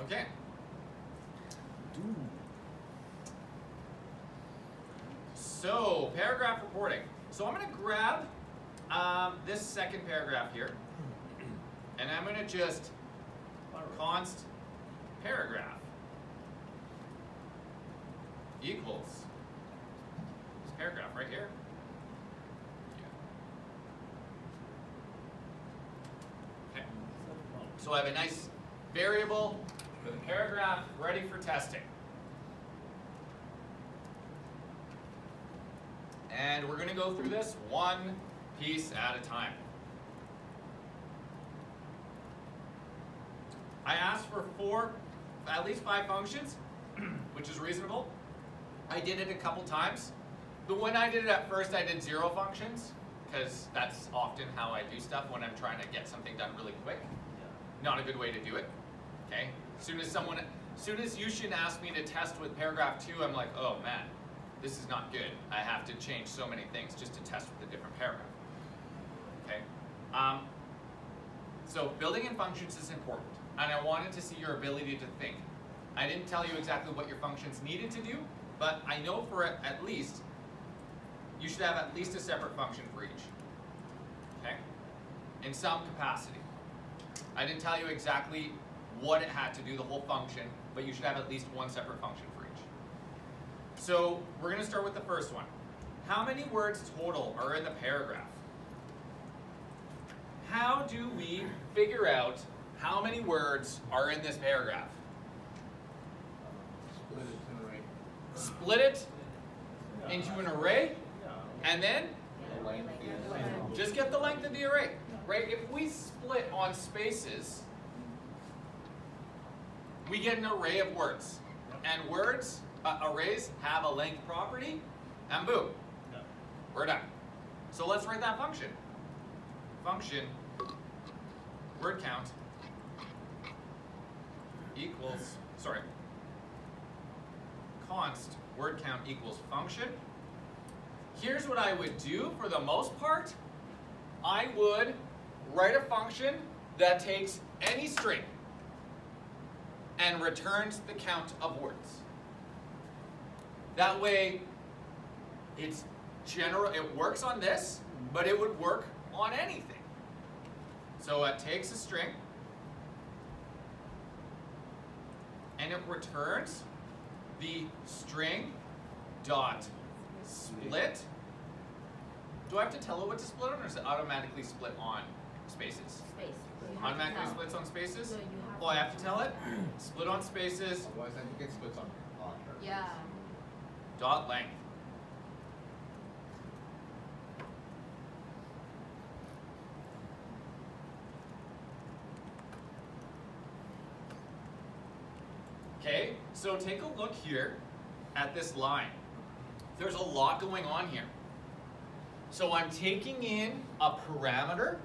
Okay. So, paragraph reporting. So I'm going to grab this second paragraph here, and I'm going to just const paragraph equals this paragraph right here. Okay. So I have a nice variable with a paragraph ready for testing. And we're going to go through this one piece at a time. I asked for at least 5 functions, which is reasonable. I did it a couple times. But when I did it at first, I did 0 functions, because that's often how I do stuff when I'm trying to get something done really quick. Not a good way to do it. Okay? As soon as Yushin asked me to test with paragraph 2, I'm like, oh man, this is not good. I have to change so many things just to test with a different paragraph. Okay? So building in functions is important, and I wanted to see your ability to think. I didn't tell you exactly what your functions needed to do, but I know for at least, you should have at least a separate function for each. Okay? In some capacity. I didn't tell you exactly what it had to do, the whole function, but you should have at least one separate function for each. So we're going to start with the first one. How many words total are in the paragraph? How do we figure out how many words are in this paragraph? Split it into an array, and then just get the length of the array. Right? If we split on spaces, we get an array of words. And words, arrays have a length property, and boom, we're done. So let's write that function. Function word count equals, const word count equals function. Here's what I would do for the most part. I would write a function that takes any string and returns the count of words. That way, it's general. It works on this, but it would work on anything. So it takes a string and it returns the string dot split. Do I have to tell it what to split on, or is it automatically split on spaces? Space. Automatically splits on spaces? So you have Oh, I have to tell it? Split on spaces. Otherwise, I think it splits on characters. Yeah. Dot length. Okay, so take a look here at this line. There's a lot going on here. So I'm taking in a parameter,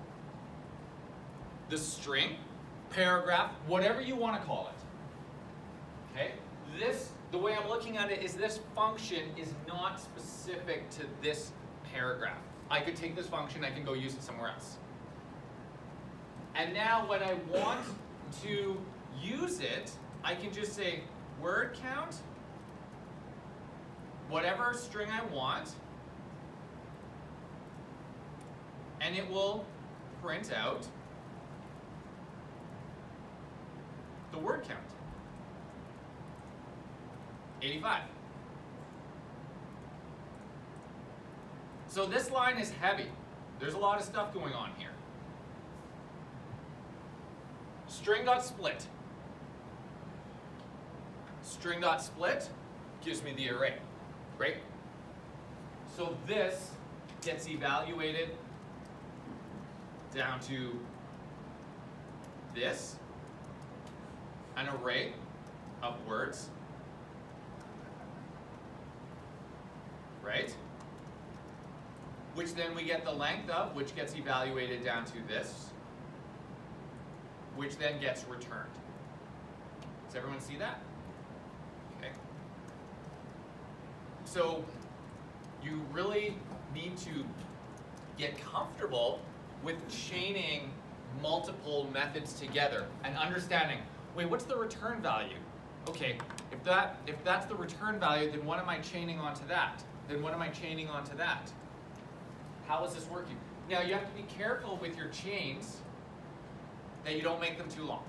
the string, paragraph, whatever you want to call it. Okay? This, the way I'm looking at it is this function is not specific to this paragraph. I could take this function, I can go use it somewhere else. And now when I want to use it, I can just say word count, whatever string I want, and it will print out the word count. 85. So this line is heavy. There's a lot of stuff going on here. String.split. String.split gives me the array, right? So this gets evaluated down to this, an array of words, right? Which then we get the length of, which gets evaluated down to this, which then gets returned. Does everyone see that? Okay. So you really need to get comfortable with chaining multiple methods together and understanding, wait, what's the return value? Okay, if that's the return value, then what am I chaining onto that? Then what am I chaining onto that? How is this working? Now you have to be careful with your chains that you don't make them too long.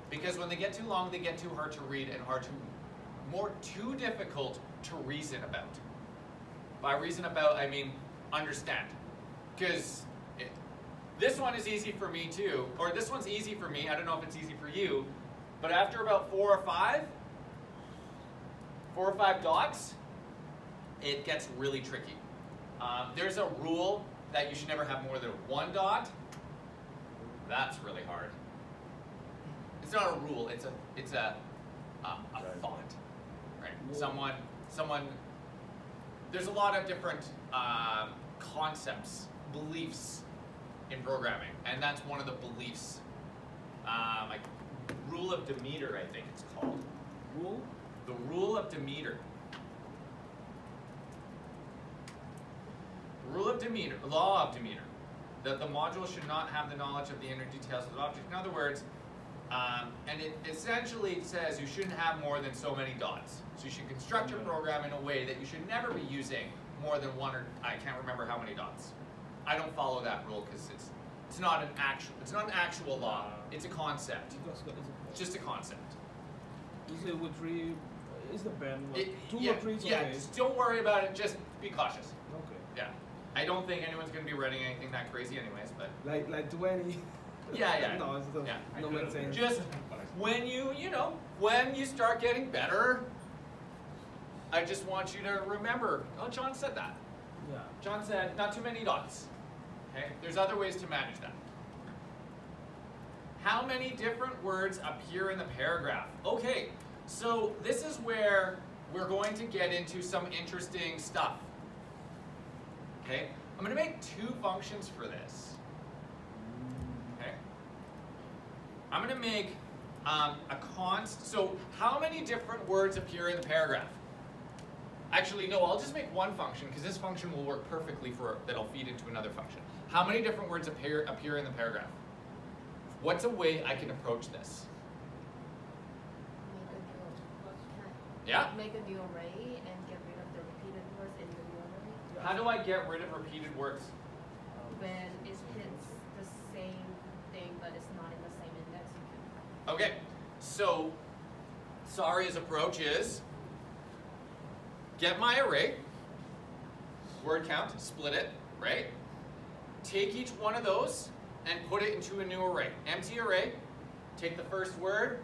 Because when they get too long, they get too hard to read and too difficult to reason about. By reason about, I mean understand. Because this one is easy for me too, or this one's easy for me, I don't know if it's easy for you, but after about 4 or 5 dots, it gets really tricky. There's a rule that you should never have more than 1 dot. That's really hard. It's not a rule, it's a thought, right? Someone, there's a lot of different concepts, beliefs in programming, and that's one of the beliefs. Like Rule of Demeter, I think it's called. Rule? The Rule of Demeter. Rule of Demeter, Law of Demeter, that the module should not have the knowledge of the inner details of the object. In other words, and it essentially says you shouldn't have more than so many dots. So you should construct your program in a way that you should never be using more than 1 or I can't remember how many dots. I don't follow that rule because it's not an actual law. It's a concept. It's just a concept. Is it with 3? Is the band like 2 yeah, or 3? Yeah, Okay. just don't worry about it. Just be cautious. Okay. Yeah. I don't think anyone's going to be writing anything that crazy anyways, but Like 20. yeah. No, it's not. Yeah. No make sense. Just when when you start getting better, I just want you to remember, oh, John said that. Yeah. John said not too many dots. Okay? There's other ways to manage that. How many different words appear in the paragraph? Okay, so this is where we're going to get into some interesting stuff. Okay? I'm going to make 2 functions for this. Okay? I'm going to make a const. So how many different words appear in the paragraph? Actually, no, I'll just make 1 function because this function will work perfectly that'll feed into another function. How many different words appear in the paragraph? What's a way I can approach this? Yeah? Make a new array and get rid of the repeated words in the new array. How do I get rid of repeated words? When it hits the same thing but it's not in the same index, you can. Okay, so Saria's approach is get my array, word count, split it, right? Take each one of those and put it into a new array. Empty array, take the first word,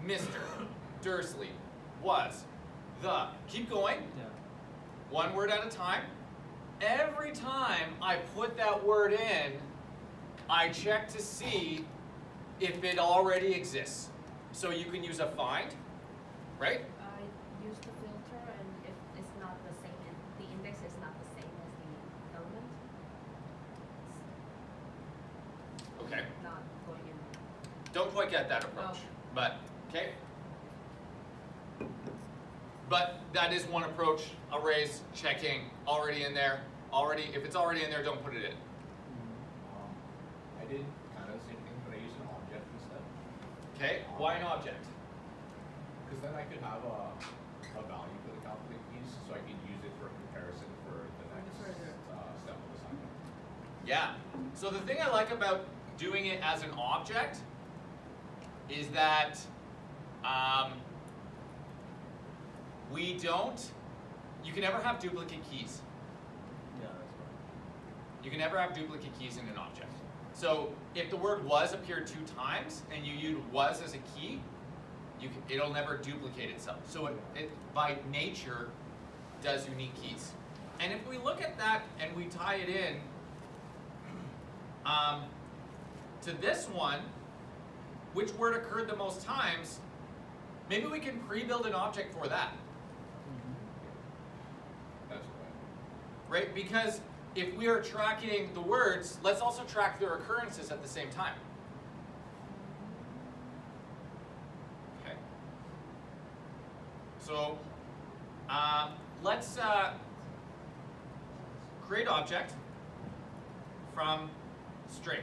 Mr. Dursley was the, keep going, Yeah. 1 word at a time. Every time I put that word in, I check to see if it already exists. So you can use a find, right? I use the filter, and if it's not the same, the index is not the same as the element, Okay. it's not going in. Don't quite get that approach, No. but okay. But that is one approach. Arrays, checking, already in there. If it's already in there, don't put it in. I did kind of the same thing, but I used an object instead. Okay, why an object? Because then I could have a value for the calculate keys, so I could use it for comparison for the next Further. step of assignment. Yeah. So the thing I like about doing it as an object is that you can never have duplicate keys. Yeah, that's right. You can never have duplicate keys in an object. So if the word was appeared 2 times and you use was as a key, it'll never duplicate itself. So it by nature does unique keys. And if we look at that and we tie it in to this one, which word occurred the most times, maybe we can pre-build an object for that. That's Right? Because if we are tracking the words, let's also track their occurrences at the same time. Okay. So let's create object. from string.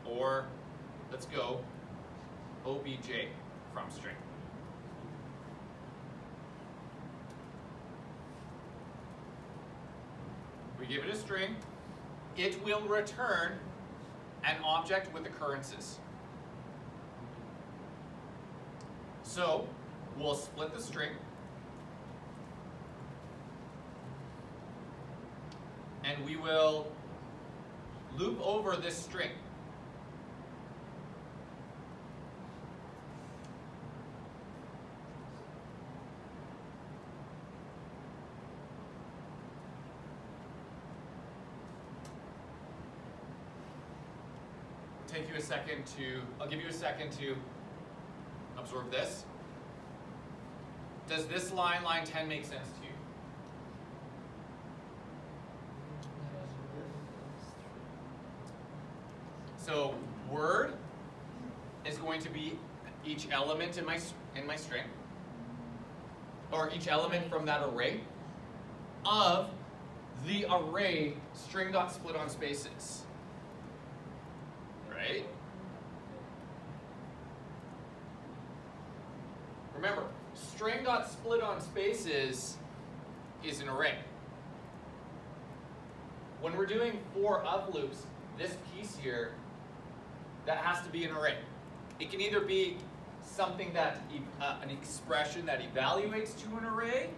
Or let's go obj from string. We give it a string, it will return an object with occurrences. So we'll split the string and we will loop over this string. Take you a second to, I'll give you a second to absorb this. Does this line 10 make sense to you? So word is going to be each element in my string, or each element from that array of the array string dot split on spaces. Right? Remember, string dot split on spaces is an array. When we're doing for of loops, this piece here, that has to be an array. It can either be something that, an expression that evaluates to an array.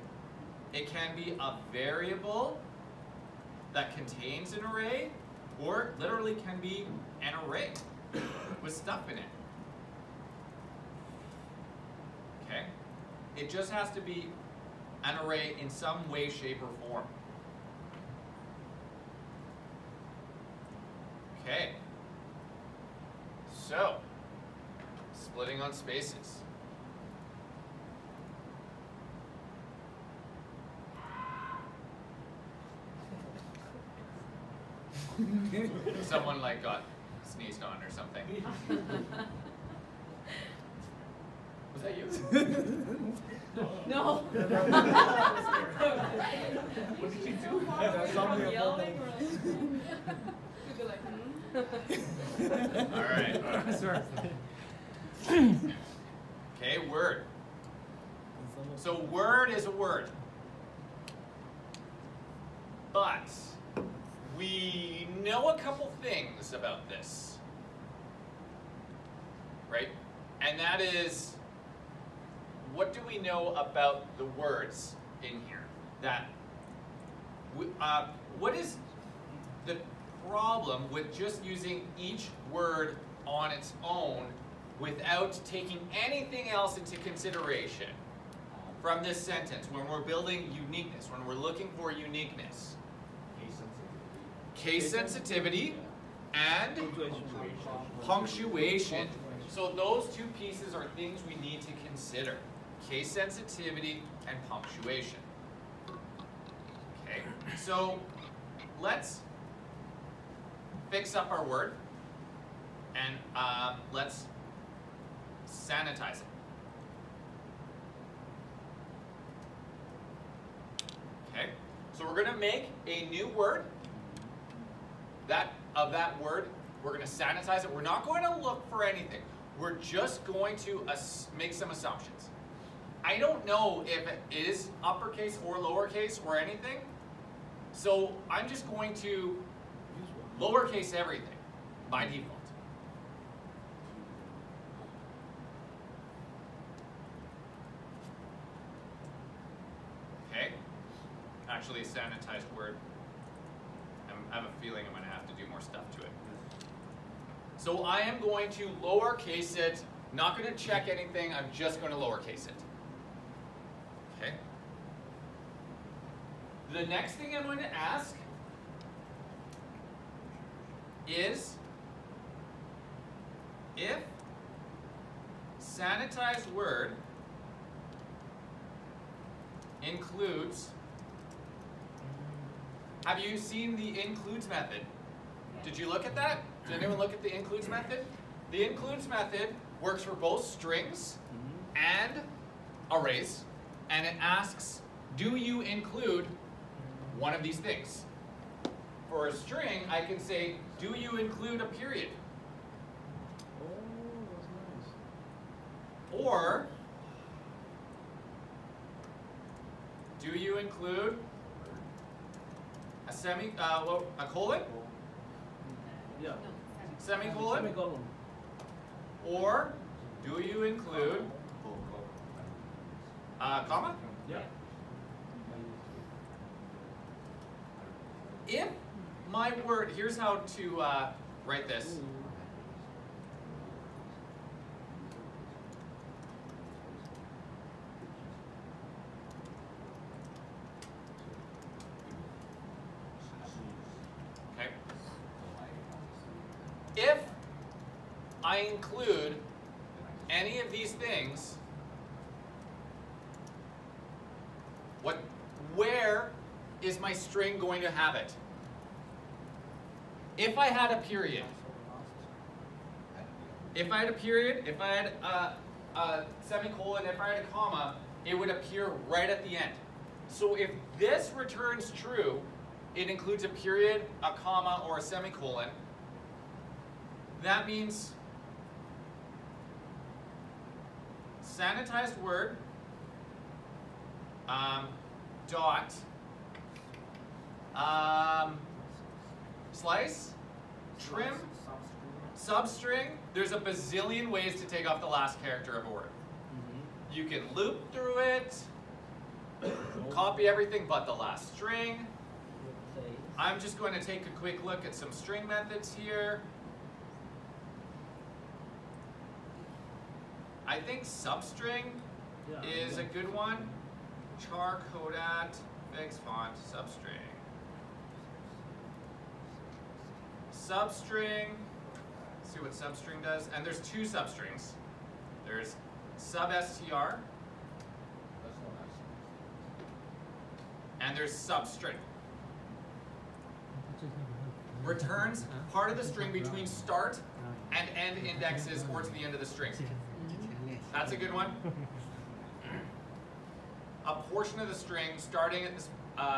It can be a variable that contains an array, or literally can be an array with stuff in it. Okay? It just has to be an array in some way, shape, or form. Okay. So, splitting on spaces. Someone like got sneezed on or something. Was that you? No. What did you do? Yelling or you'd be like, All right. Okay, word. So word is a word. But we know a couple things about this. Right? And that is, what do we know about the words in here? That what is the problem with just using each word on its own without taking anything else into consideration from this sentence when we're building uniqueness, when we're looking for uniqueness? Case sensitivity and punctuation. So those two pieces are things we need to consider. Case sensitivity and punctuation. Okay, so let's fix up our word and let's sanitize it. Okay, so we're going to make a new word. Of that word, we're going to sanitize it. We're not going to look for anything. We're just going to make some assumptions. I don't know if it is uppercase or lowercase or anything, so I'm just going to lowercase everything by default. Okay, actually a sanitized word. I have a feeling I'm going to have to do more stuff to it. So I am going to lowercase it, not going to check anything, I'm just going to lowercase it. Okay. The next thing I'm going to ask is if sanitized word includes. Have you seen the includes method? Did you look at that? Did anyone look at the includes method? The includes method works for both strings and arrays, and it asks, do you include one of these things? for a string, I can say, do you include a period? Oh, that's nice. Or, do you include a a colon? Yeah. Semicolon? Semicolon. Or, do you include a comma? Yeah. If my word, here's how to write this. Okay. If I include any of these things, where is my string going to have it? If I had a period, if I had a semicolon, if I had a comma, it would appear right at the end. So if this returns true, it includes a period, a comma, or a semicolon. That means sanitized word dot slice, trim, substring. There's a bazillion ways to take off the last character of a word. You can loop through it, copy everything but the last string. I'm just going to take a quick look at some string methods here. I think substring is a good one. Char, Kodat, fix font, substring. Substring, let's see what substring does. And there's two substrings. There's substr, and there's substring. Returns part of the string between start and end indexes or to the end of the string. That's a good one. A portion of the string starting at the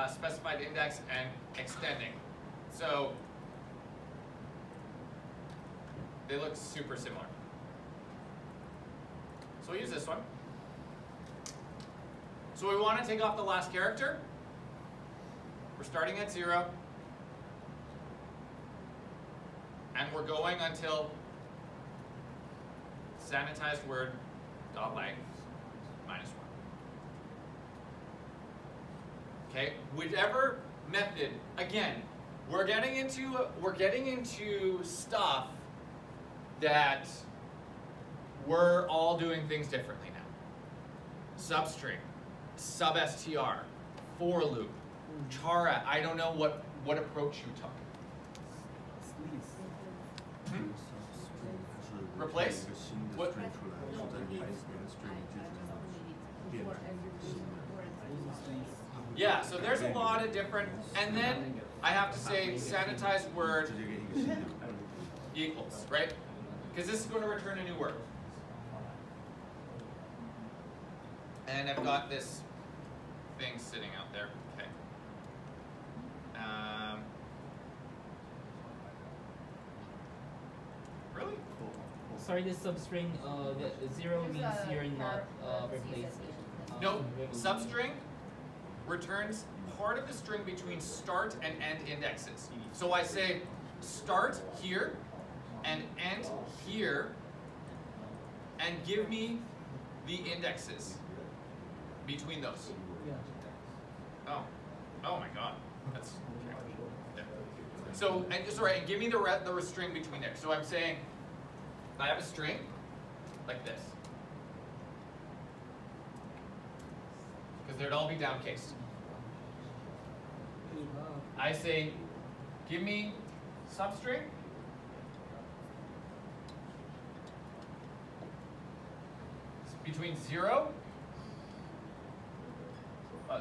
specified index and extending. So they look super similar. So we'll use this one. So we want to take off the last character. We're starting at 0. And we're going until sanitized word dot length -1. Okay, whichever method. Again, we're getting into stuff that we're all doing things differently now. Substring, substr, for loop, chara. I don't know what approach you took. Replace? What? Yeah, so there's a lot of different, and then I have to say sanitized word equals, right? Because this is going to return a new word. And I've got this thing sitting out there. Okay. Really? Sorry, this substring, the 0 means you're not replaced. No, substring returns part of the string between start and end indexes. So I say start here and end here and give me the indexes between those. Oh my God, that's okay. So and give me the string between there. So I'm saying I have a string like this because they'd all be downcased. I say, give me substring. It's between 0,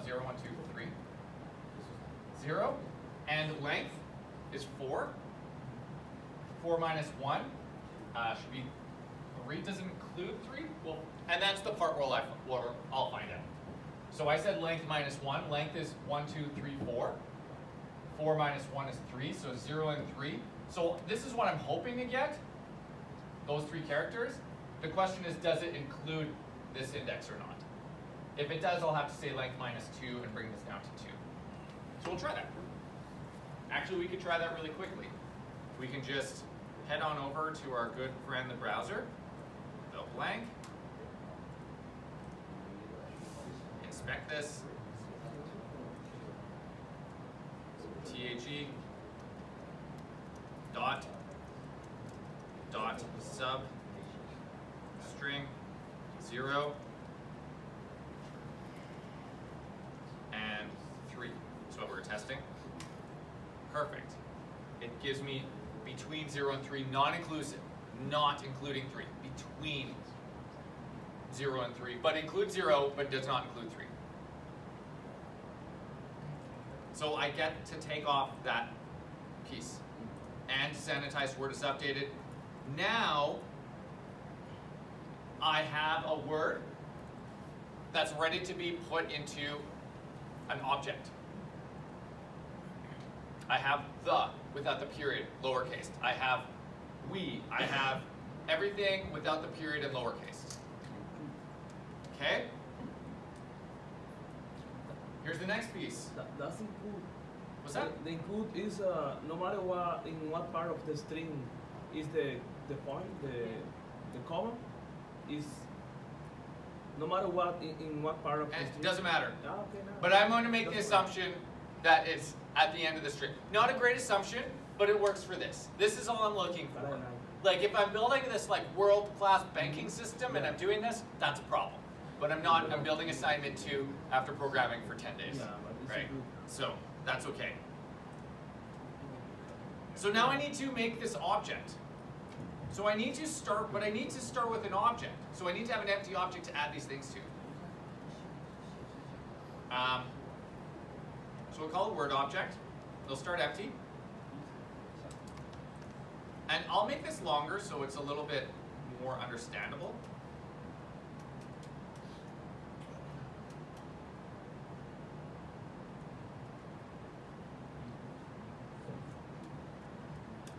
0, 1, 2, 3, 0, and length is 4. 4 minus 1 should be 3. Doesn't include 3. Well, and that's the part where I'll find out. So I said length minus 1. Length is 1, 2, 3, 4. 4 minus 1 is 3, so 0 and 3. So this is what I'm hoping to get, those 3 characters. The question is, does it include this index or not? If it does, I'll have to say length minus 2 and bring this down to 2. So we'll try that. Actually, we could try that really quickly. We can just head on over to our good friend, the browser, the blank, inspect this, THE dot sub string 0 and 3. That's what we're testing. Perfect. It gives me between 0 and 3, non-inclusive, not including 3, between 0 and 3, but includes 0, but does not include 3. So I get to take off that piece and sanitize word is updated. Now I have a word that's ready to be put into an object. I have the without the period, lowercase. I have we. I have everything without the period and lowercase. Okay? Here's the next piece. That's include. What's that? The include is no matter what in what part of the string is the point, the comma is no matter what in what part of the And string. it doesn't matter. Ah, okay, no. But I'm going to make the Doesn't matter. assumption that it's at the end of the string. Not a great assumption, but it works for this. This is all I'm looking for. Like if I'm building this like world-class banking system and I'm doing this, that's a problem. But I'm not, I'm building assignment 2 after programming for 10 days. Yeah, but it's Right? good. So that's okay. So now I need to make this object. So I need to start, but I need to start with an object. So I need to have an empty object to add these things to. So we'll call it word object. They'll start empty. And I'll make this longer so it's a little bit more understandable.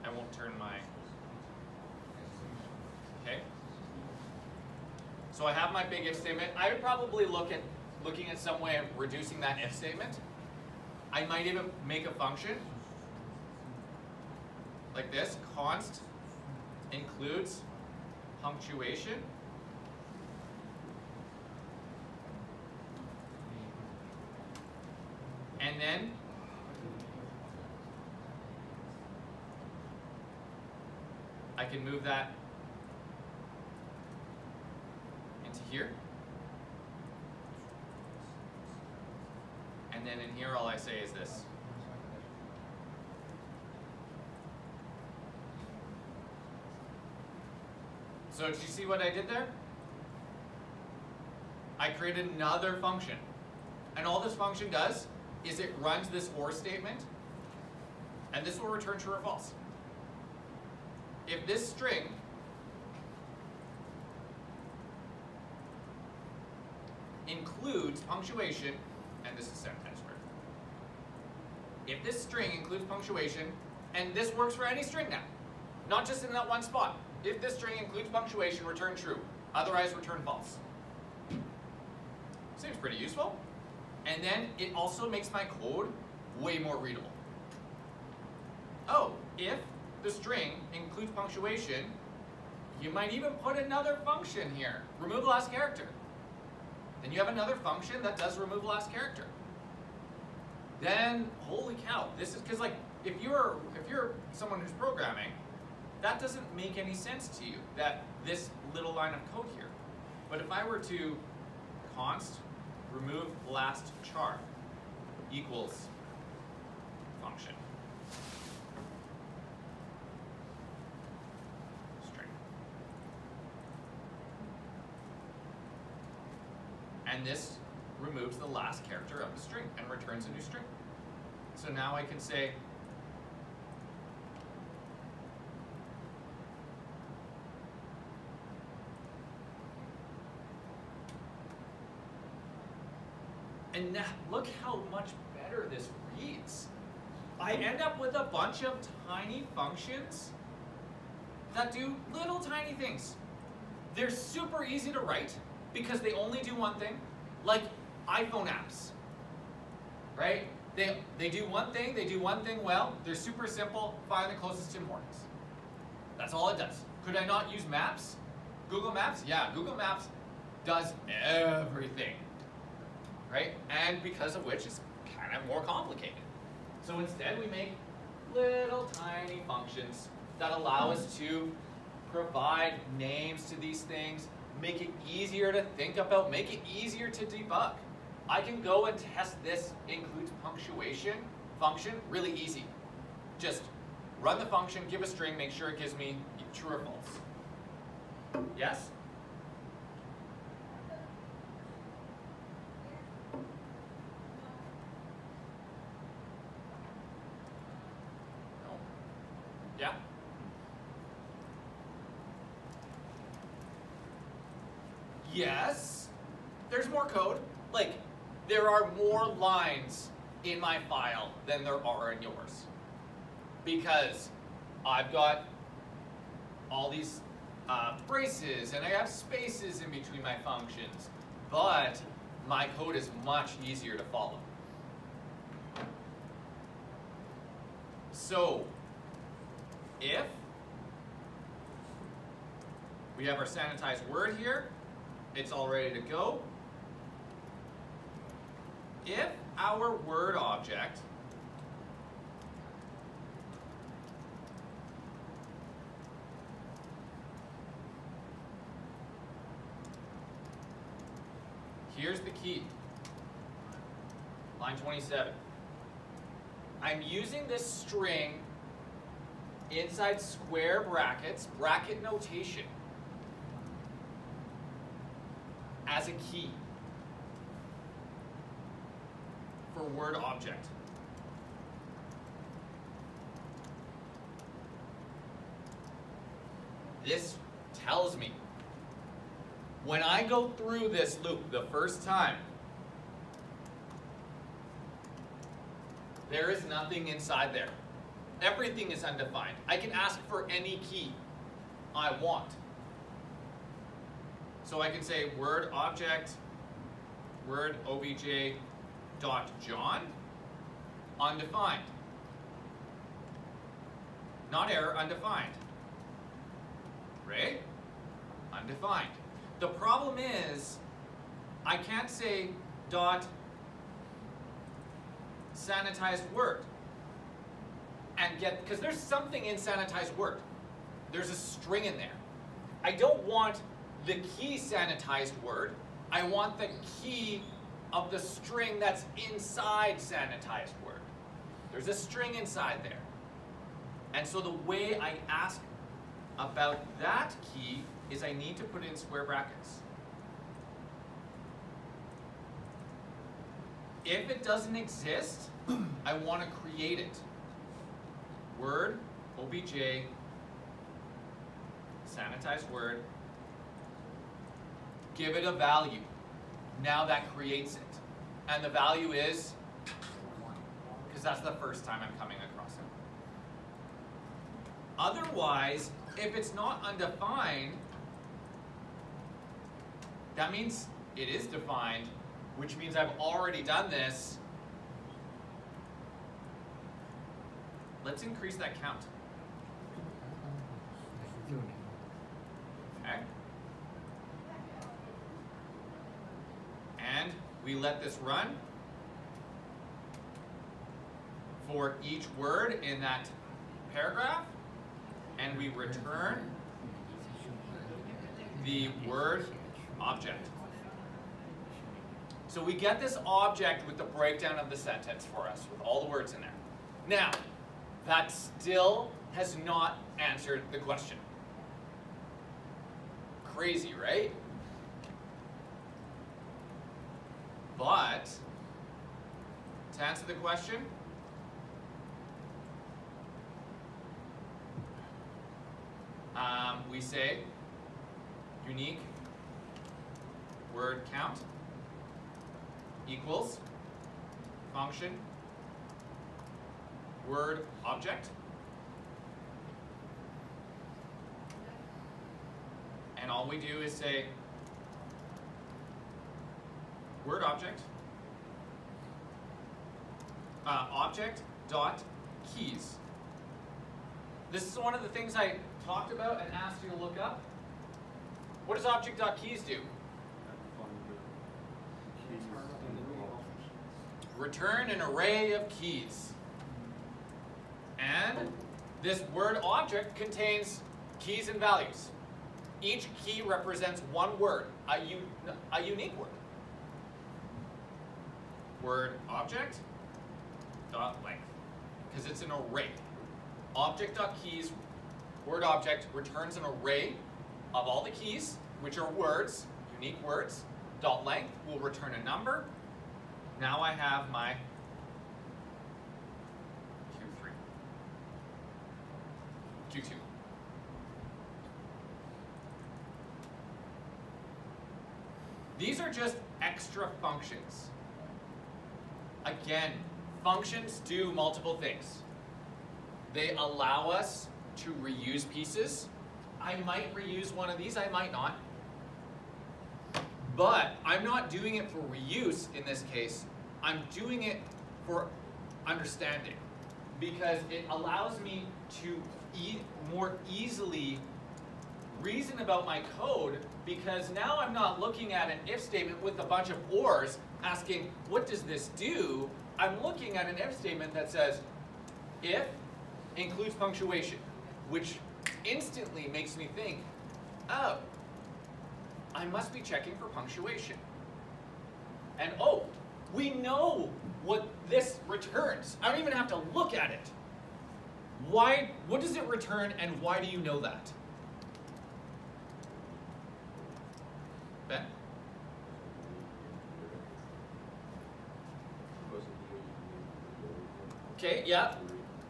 I won't turn my, okay. So I have my big if statement. I would probably looking at some way of reducing that if statement. I might even make a function like this, const includes punctuation. And then I can move that into here. And then in here all I say is this. So did you see what I did there? I created another function. And all this function does is it runs this OR statement, and this will return true or false. If this string includes punctuation, and this is 7 times squared. If this string includes punctuation, and this works for any string now, not just in that one spot. If this string includes punctuation, return true. Otherwise, return false. Seems pretty useful. And then it also makes my code way more readable. Oh, if the string includes punctuation, you might even put another function here. Remove last character. Then you have another function that does remove last character. Then, holy cow, this is, because like, if you're someone who's programming, that doesn't make any sense to you, that this little line of code here. But if I were to const remove last char equals function string, and this removes the last character of the string and returns a new string. So now I can say and now, look how much better this reads. I end up with a bunch of tiny functions that do little tiny things. They're super easy to write because they only do one thing, like iPhone apps, right? They do one thing well, they're super simple, find the closest Tim Hortons. That's all it does. Could I not use Maps? Google Maps? Yeah, Google Maps does everything, right? And because of which it's kind of more complicated. So instead we make little tiny functions that allow us to provide names to these things, make it easier to think about, make it easier to debug. I can go and test this includes punctuation function really easy. Just run the function, give a string, make sure it gives me true or false. Yes? No. Yeah? Yes, there's more code. Like, there are more lines in my file than there are in yours. Because I've got all these braces and I have spaces in between my functions. But my code is much easier to follow. So, if we have our sanitized word here, it's all ready to go. If our word object here's the key, line 27. I'm using this string inside square brackets, bracket notation, as a key for word object. This tells me when I go through this loop the first time, there is nothing inside there. Everything is undefined. I can ask for any key I want. So I can say word object, word obj dot John, undefined. Not error, undefined. Right? Undefined. The problem is, I can't say dot sanitized word and get, because there's something in sanitized word. There's a string in there. I don't want the key sanitized word. I want the key of the string that's inside sanitized word. There's a string inside there. And so the way I ask about that key is I need to put it in square brackets. If it doesn't exist, I want to create it. Word, obj, sanitized word, give it a value. Now that creates it. And the value is, because that's the first time I'm coming across it. Otherwise, if it's not undefined, that means it is defined, which means I've already done this. Let's increase that count. Okay. And we let this run for each word in that paragraph, and we return the word object. So we get this object with the breakdown of the sentence for us, with all the words in there. Now, that still has not answered the question. Crazy, right? But, to answer the question, we say unique word count equals function word object. And all we do is say word object, object dot keys. This is one of the things I talked about and asked you to look up. What does object dot keys do? Return an array of keys. And this word object contains keys and values. Each key represents one word, a unique word. Word object dot length, because it's an array. Object dot keys, word object returns an array of all the keys, which are words, unique words. Dot length will return a number. Now I have my Q2. These are just extra functions. Again, functions do multiple things. They allow us to reuse pieces. I might reuse one of these, I might not. But I'm not doing it for reuse in this case. I'm doing it for understanding, because it allows me to more easily reason about my code, because now I'm not looking at an if statement with a bunch of ors asking, what does this do? I'm looking at an if statement that says, if includes punctuation, which instantly makes me think, oh, I must be checking for punctuation. And oh, we know what this returns. I don't even have to look at it. Why? What does it return, and why do you know that? Ben? Okay, yeah.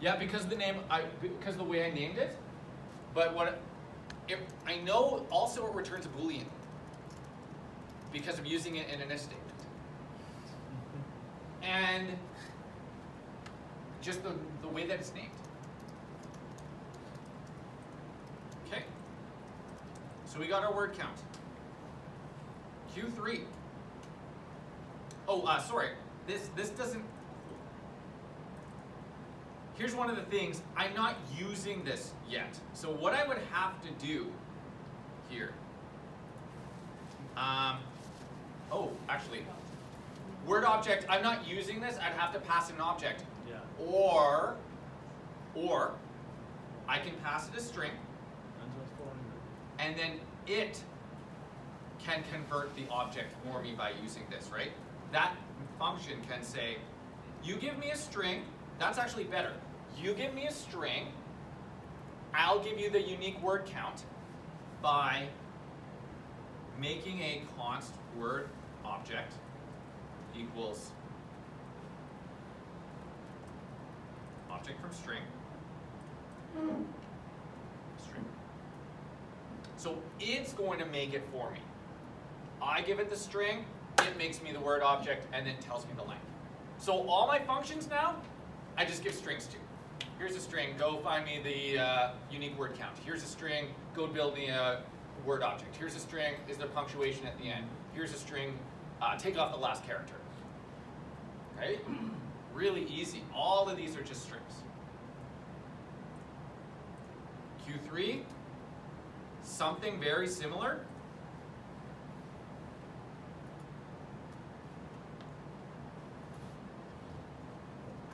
Yeah, because the name, because the way I named it. But I know also it returns a Boolean, because I'm using it in an if statement. And just the way that it's named. Okay. So we got our word count. Q3. Oh, sorry. This doesn't. Here's one of the things. I'm not using this yet. So what I would have to do here. Oh, actually, word object. I'm not using this. I'd have to pass an object. Yeah. Or I can pass it a string, and then it can convert the object for me by using this, right? That function can say, you give me a string. That's actually better. You give me a string, I'll give you the unique word count by making a const word object equals object from string. String. So it's going to make it for me. I give it the string, it makes me the word object, and then tells me the length. So all my functions now, I just give strings to. Here's a string, go find me the unique word count. Here's a string, go build me a word object. Here's a string, is there punctuation at the end? Here's a string, take off the last character. Okay? Really easy. All of these are just strings. Q3, something very similar.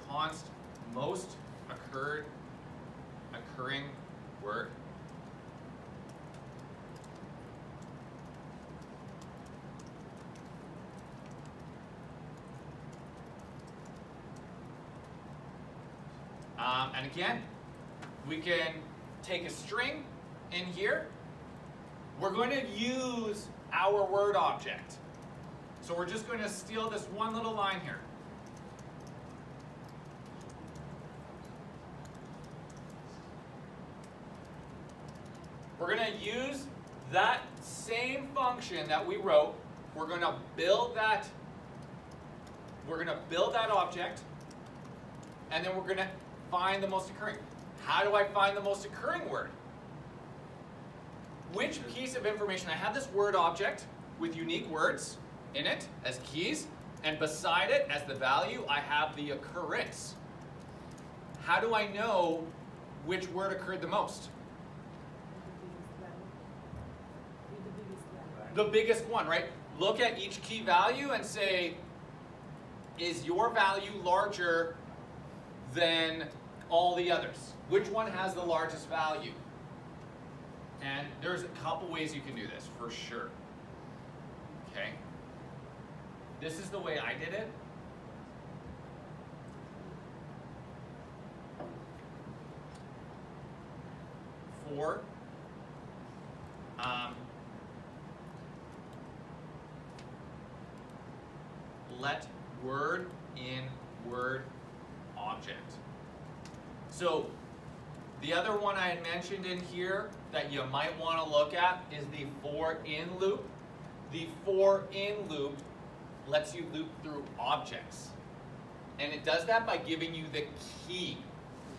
Const most occurring word. And again, we can take a string in here. We're going to use our word object. So we're just going to steal this one little line here. We're going to use that same function that we wrote. We're going to build that. We're going to build that object, and then we're going to find the most occurring. How do I find the most occurring word? Which piece of information? I have this word object with unique words in it as keys, and beside it as the value, I have the occurrence. How do I know which word occurred the most? The biggest one, right? Look at each key value and say, is your value larger than all the others? Which one has the largest value? And there's a couple ways you can do this, for sure. Okay? This is the way I did it. For let word in word object. So the other one I had mentioned in here that you might want to look at is the for in loop. The for in loop lets you loop through objects. And it does that by giving you the key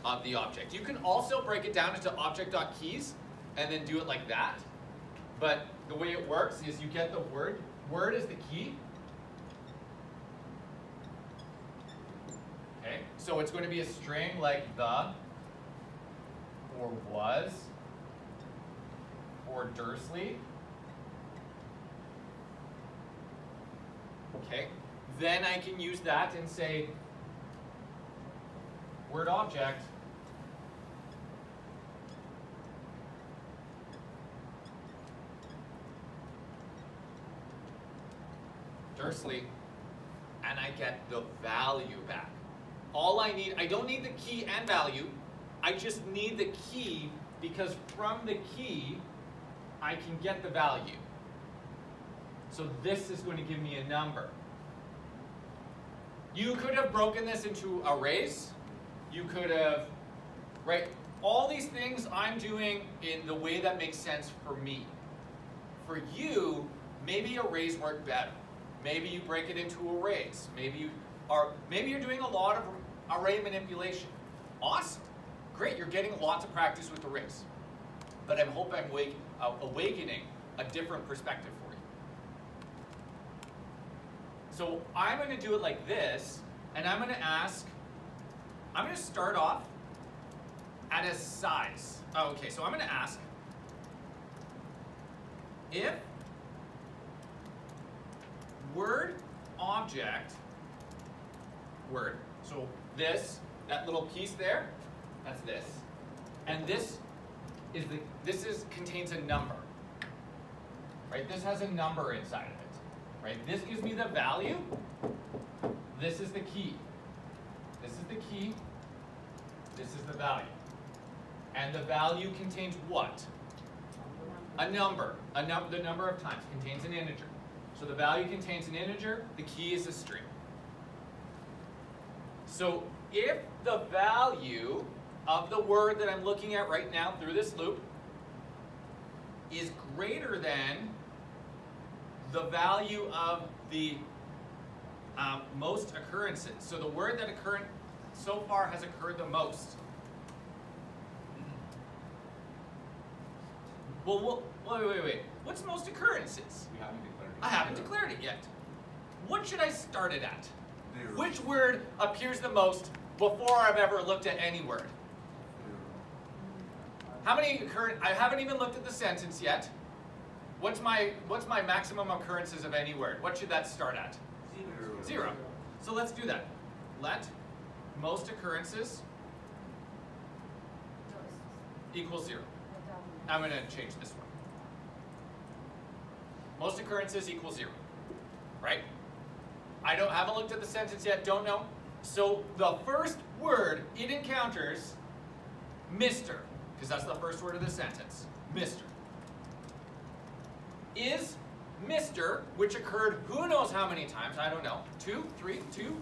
of the object. You can also break it down into object.keys and then do it like that. But the way it works is you get the word. Word is the key. Okay, so it's going to be a string like the, or was, or Dursley. Okay, then I can use that and say word object Dursley, and I get the value back. All I need, I don't need the key and value, I just need the key, because from the key I can get the value. So this is going to give me a number. You could have broken this into arrays. You could have, right? All these things I'm doing in the way that makes sense for me. For you, maybe arrays work better. Maybe you break it into arrays. Maybe you're doing a lot of array manipulation. Awesome. Great, you're getting lots of practice with arrays. But I hope I'm awakening a different perspective for you. So I'm going to do it like this, and I'm going to start off at a size. Okay, so I'm going to ask if word object word. So that little piece there, that's this. And this contains a number. Right? This has a number inside of it. Right? This gives me the value. This is the key. This is the key. This is the value. And the value contains what? A number. The number of times contains an integer. So the value contains an integer, the key is a string. So if the value of the word that I'm looking at right now through this loop is greater than the value of the most occurrences, so the word that so far has occurred the most. Well, wait. What's most occurrences? We haven't declared it. I haven't declared it yet. What should I start it at? Zero. Which word appears the most before I've ever looked at any word? How many I haven't even looked at the sentence yet. What's my maximum occurrences of any word? What should that start at? Zero. So let's do that. Let most occurrences equals 0. I'm going to change this one. Most occurrences equals 0. Right? I haven't looked at the sentence yet, don't know. So the first word it encounters, Mr., because that's the first word of the sentence, Mr. Is Mr., which occurred who knows how many times, I don't know, 2, 3, 2.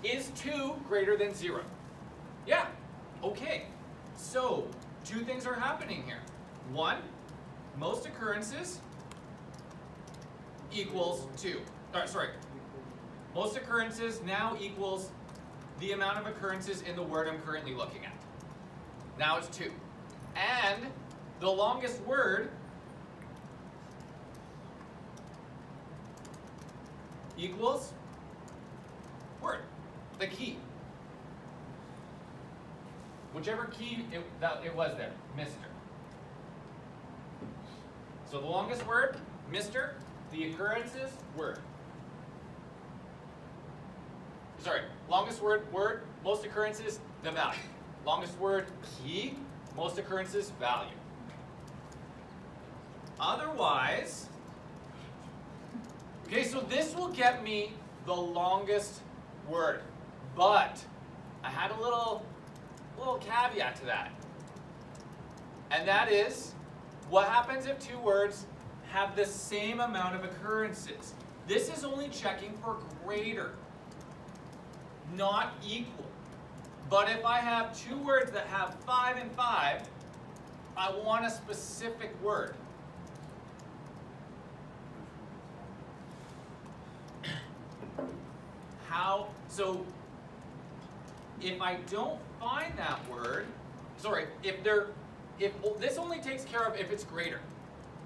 Is 2 greater than 0? Yeah, okay. So, 2 things are happening here. 1, most occurrences equals 2. Most occurrences now equals the amount of occurrences in the word I'm currently looking at. Now it's 2. And the longest word equals word, the key. Whichever key it was there, Mr. So the longest word, Mr. The occurrences, word. Sorry, longest word, word. Most occurrences, the value. Longest word, key. Most occurrences, value. Otherwise, okay, so this will get me the longest word. But I had a little caveat to that. And that is, what happens if 2 words have the same amount of occurrences? This is only checking for greater, not equal. But if I have 2 words that have 5 and 5, I want a specific word. How? So if I don't find that word, sorry, well, this only takes care of if it's greater.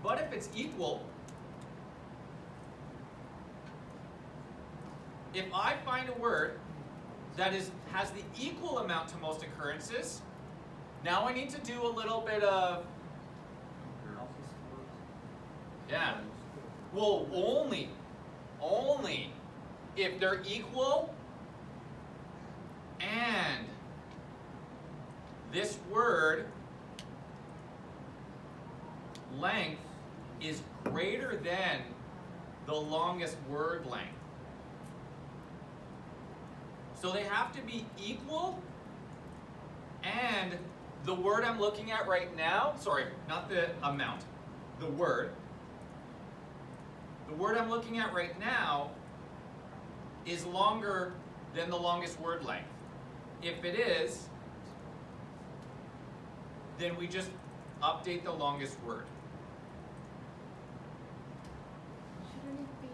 But if it's equal, if I find a word that has the equal amount to most occurrences, now I need to do a little bit of, yeah, well, only if they're equal and this word length is greater than the longest word length. So they have to be equal, and the word I'm looking at right now, sorry, not the amount, the word I'm looking at right now is longer than the longest word length. If it is, then we just update the longest word. Shouldn't it be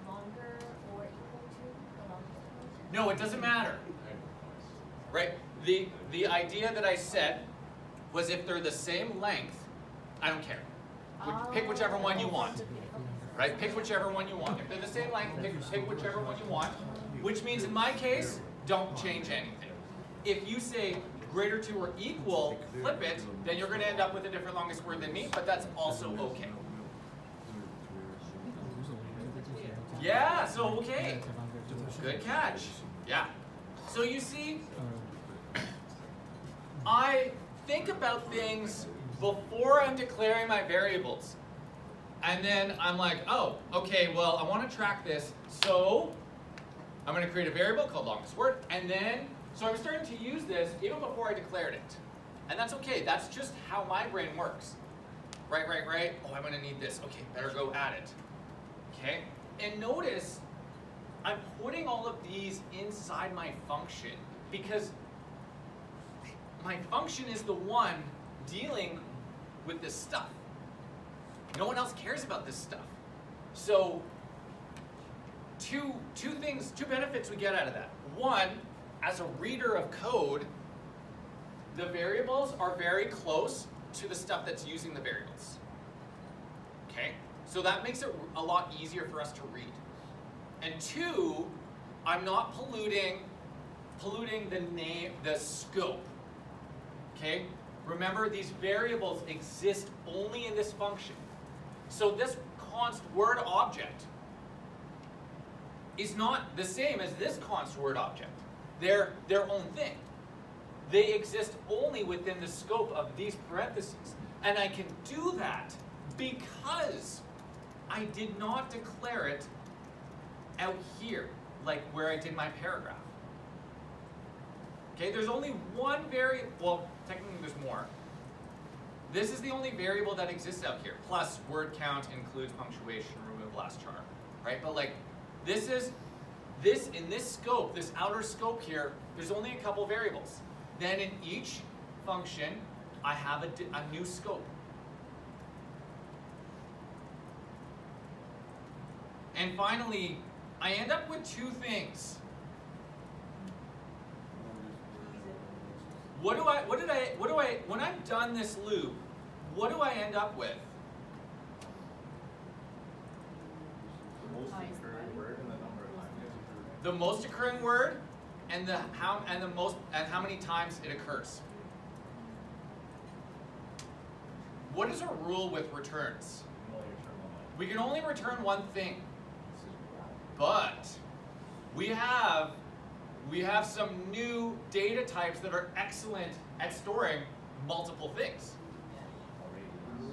the longer or equal to the longest word? No, it doesn't matter. Right? The idea that I said was if they're the same length, I don't care. Pick whichever one you want. Right? Pick whichever one you want. If they're the same length, pick whichever one you want. Which means in my case, don't change anything. If you say greater to or equal, flip it, then you're going to end up with a different longest word than me, but that's also okay. Yeah, so okay. Good catch. Yeah. So you see, I think about things before I'm declaring my variables. And then I'm like, oh, okay, well, I want to track this, so I'm going to create a variable called longest word, and then, so I'm starting to use this even before I declared it. And that's okay, that's just how my brain works. Right, oh, I'm going to need this, okay, better go add it. Okay, and notice, I'm putting all of these inside my function, because my function is the one dealing with this stuff. No one else cares about this stuff. So, two benefits we get out of that. One, as a reader of code, the variables are very close to the stuff that's using the variables. Okay? So that makes it a lot easier for us to read. And 2, I'm not polluting the scope. Okay? Remember, these variables exist only in this function. So this const word object is not the same as this const word object. They're their own thing. They exist only within the scope of these parentheses. And I can do that because I did not declare it out here, like where I did my paragraph. Okay, there's only one variable, well, technically there's more. This is the only variable that exists out here, plus word count includes punctuation, remove last char, right? But like, in this scope, this outer scope here, there's only a couple variables. Then in each function, I have a new scope. And finally, I end up with 2 things. when I'm done this loop, what do I end up with? The most occurring word and the number of times it occurs. The most occurring word and how many times it occurs. What is a rule with returns? We can only return one thing. But we have some new data types that are excellent at storing multiple things.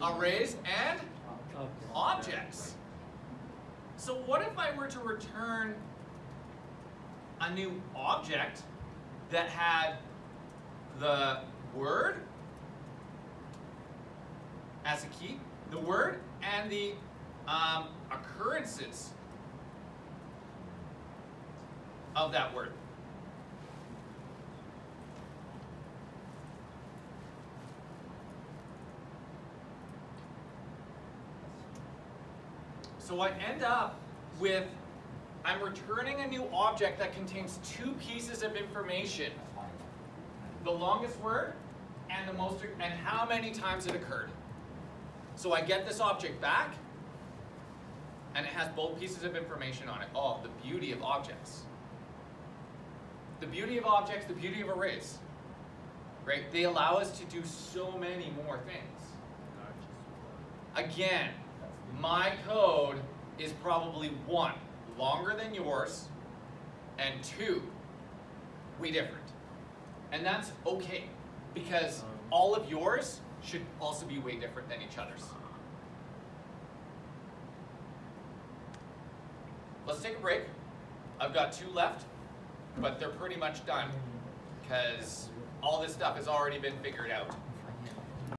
Arrays and objects. So what if I were to return a new object that had the word as a key, the word and the occurrences of that word? So I end up with, I'm returning a new object that contains two pieces of information. The longest word and how many times it occurred. So I get this object back, and it has both pieces of information on it. Oh, the beauty of objects. The beauty of objects, the beauty of arrays. Right? They allow us to do so many more things. Again, my code is probably 1, longer than yours, and 2, way different. And that's okay, because all of yours should also be way different than each other's. Let's take a break. I've got 2 left, but they're pretty much done, because all this stuff has already been figured out.